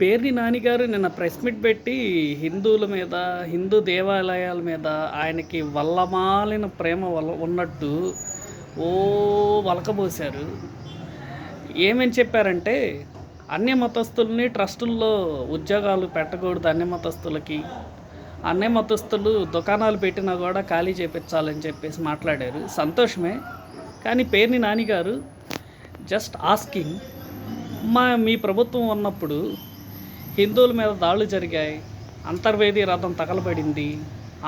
పేర్ని నాని గారు నిన్న press meet పెట్టి హిందువుల మీద, హిందూ దేవాలయాల మీద ఆయనకి వల్లమాలిన ప్రేమ ఉన్నట్టు ఓ వలకబోశారు. ఏమని చెప్పారంటే, అన్య మతస్థుల్ని ట్రస్టుల్లో ఉద్యోగాలు పెట్టకూడదు, అన్య మతస్థులకి, అన్య మతస్థులు దుకాణాలు పెట్టినా కూడా ఖాళీ చేపించాలని చెప్పేసి మాట్లాడారు. సంతోషమే. కానీ పేర్ని నాని గారు జస్ట్ ఆస్కింగ్, మీ ప్రభుత్వం ఉన్నప్పుడు హిందువుల మీద దాడులు జరిగాయి, అంతర్వేది రథం తగలబడింది,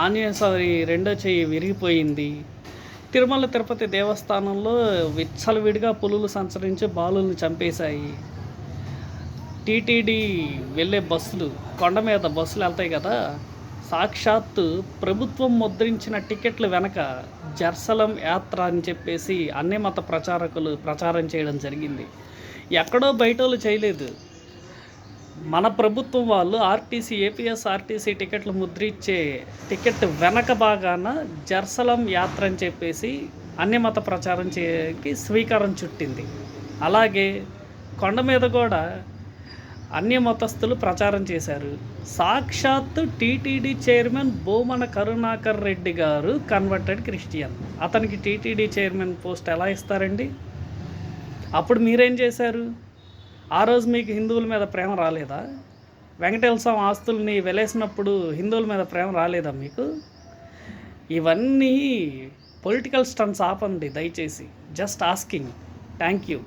ఆంజనేయ స్వామి రెండో చెయ్యి విరిగిపోయింది, తిరుమల తిరుపతి దేవస్థానంలో విచ్చలవిడిగా పులులు సంచరించి బాలుల్ని చంపేశాయి, టీటీడీ వెళ్ళే బస్సులు, కొండ మీద బస్సులు వెళ్తాయి కదా, సాక్షాత్తు ప్రభుత్వం ముద్రించిన టికెట్ల వెనక జెరూసలేం యాత్ర అని చెప్పేసి అన్ని మత ప్రచారకులు ప్రచారం చేయడం జరిగింది. ఎక్కడో బయటోళ్ళు చేయలేదు, మన ప్రభుత్వం వాళ్ళు ఏపీఎస్ఆర్టీసీ టికెట్లు ముద్రించే టికెట్ వెనక భాగాన జెరూసలేం యాత్ర అని చెప్పేసి అన్ని మత ప్రచారం చేయడానికి స్వీకారం చుట్టింది. అలాగే కొండ మీద కూడా అన్య మతస్థులు ప్రచారం చేశారు. సాక్షాత్తు టీటీడీ చైర్మన్ భూమన కరుణాకర్ రెడ్డి గారు కన్వర్టెడ్ క్రిస్టియన్. అతనికి టీటీడీ చైర్మన్ పోస్ట్ ఎలా ఇస్తారండి? అప్పుడు మీరేం చేశారు? ఆ రోజు మీకు హిందువుల మీద ప్రేమ రాలేదా? వెంకటేశ్వర స్వామి ఆస్తుల్ని వెలేసినప్పుడు హిందువుల మీద ప్రేమ రాలేదా మీకు? ఇవన్నీ పొలిటికల్ స్టంట్స్ ఆపండి దయచేసి. Just asking. Thank you.